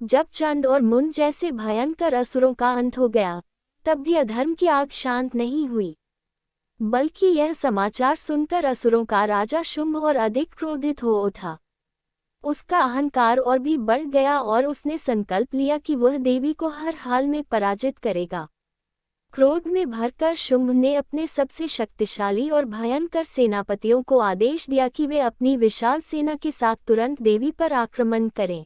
जब चंड और मुंड जैसे भयंकर असुरों का अंत हो गया, तब भी अधर्म की आग शांत नहीं हुई, बल्कि यह समाचार सुनकर असुरों का राजा शुंभ और अधिक क्रोधित हो उठा। उसका अहंकार और भी बढ़ गया और उसने संकल्प लिया कि वह देवी को हर हाल में पराजित करेगा। क्रोध में भरकर शुंभ ने अपने सबसे शक्तिशाली और भयंकर सेनापतियों को आदेश दिया कि वे अपनी विशाल सेना के साथ तुरंत देवी पर आक्रमण करें।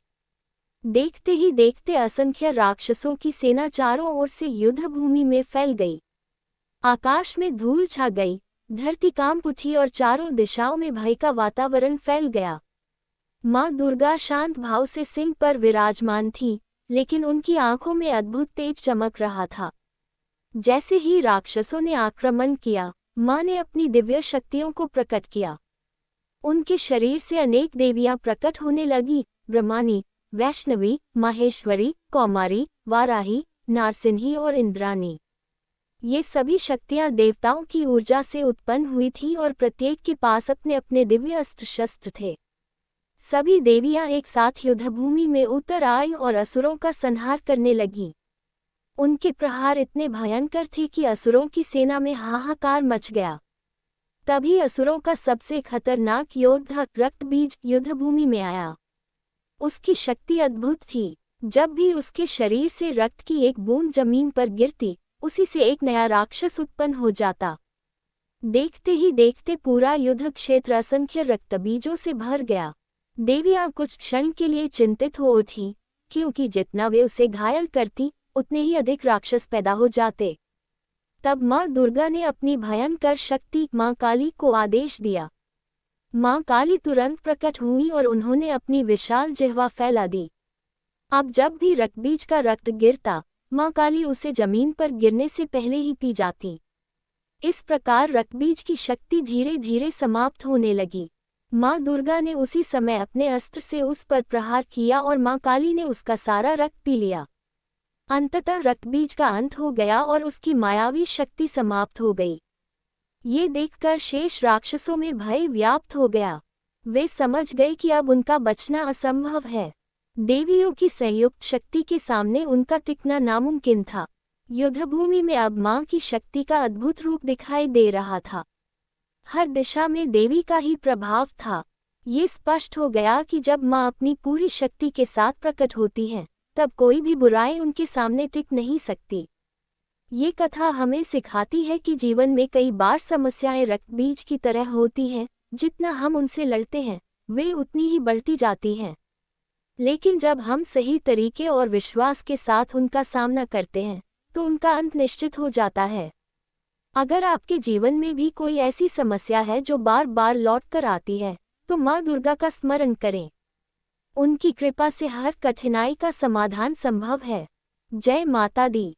देखते ही देखते असंख्य राक्षसों की सेना चारों ओर से युद्ध भूमि में फैल गई। आकाश में धूल छा गई, धरती कांप उठी और चारों दिशाओं में भय का वातावरण फैल गया। माँ दुर्गा शांत भाव से सिंह पर विराजमान थी, लेकिन उनकी आंखों में अद्भुत तेज चमक रहा था। जैसे ही राक्षसों ने आक्रमण किया, माँ ने अपनी दिव्य शक्तियों को प्रकट किया। उनके शरीर से अनेक देवियां प्रकट होने लगी, ब्रह्मानी, वैष्णवी, माहेश्वरी, कौमारी, वाराही, नारसिंही और इंद्रानी। ये सभी शक्तियां देवताओं की ऊर्जा से उत्पन्न हुई थीं और प्रत्येक के पास अपने अपने दिव्य अस्त्र शस्त्र थे। सभी देवियां एक साथ युद्धभूमि में उतर आई और असुरों का संहार करने लगीं। उनके प्रहार इतने भयंकर थे कि असुरों की सेना में हाहाकार मच गया। तभी असुरों का सबसे खतरनाक योद्धा रक्तबीज युद्धभूमि में आया। उसकी शक्ति अद्भुत थी। जब भी उसके शरीर से रक्त की एक बूंद जमीन पर गिरती, उसी से एक नया राक्षस उत्पन्न हो जाता। देखते ही देखते पूरा युद्ध क्षेत्र असंख्य रक्तबीजों से भर गया। देवियां कुछ क्षण के लिए चिंतित हो उठी, क्योंकि जितना वे उसे घायल करती, उतने ही अधिक राक्षस पैदा हो जाते। तब माँ दुर्गा ने अपनी भयंकर शक्ति माँ काली को आदेश दिया। माँ काली तुरंत प्रकट हुई और उन्होंने अपनी विशाल जिह्वा फैला दी। अब जब भी रक्तबीज का रक्त गिरता, माँ काली उसे जमीन पर गिरने से पहले ही पी जाती। इस प्रकार रक्तबीज की शक्ति धीरे धीरे समाप्त होने लगी। माँ दुर्गा ने उसी समय अपने अस्त्र से उस पर प्रहार किया और माँ काली ने उसका सारा रक्त पी लिया। अंततः रक्तबीज का अंत हो गया और उसकी मायावी शक्ति समाप्त हो गई। ये देखकर शेष राक्षसों में भय व्याप्त हो गया। वे समझ गए कि अब उनका बचना असंभव है। देवियों की संयुक्त शक्ति के सामने उनका टिकना नामुमकिन था। युद्धभूमि में अब माँ की शक्ति का अद्भुत रूप दिखाई दे रहा था। हर दिशा में देवी का ही प्रभाव था। ये स्पष्ट हो गया कि जब माँ अपनी पूरी शक्ति के साथ प्रकट होती हैं, तब कोई भी बुराई उनके सामने टिक नहीं सकती। ये कथा हमें सिखाती है कि जीवन में कई बार समस्याएं रक्तबीज की तरह होती हैं, जितना हम उनसे लड़ते हैं, वे उतनी ही बढ़ती जाती हैं। लेकिन जब हम सही तरीके और विश्वास के साथ उनका सामना करते हैं, तो उनका अंत निश्चित हो जाता है। अगर आपके जीवन में भी कोई ऐसी समस्या है जो बार बार लौट कर आती है, तो माँ दुर्गा का स्मरण करें। उनकी कृपा से हर कठिनाई का समाधान संभव है। जय माता दी।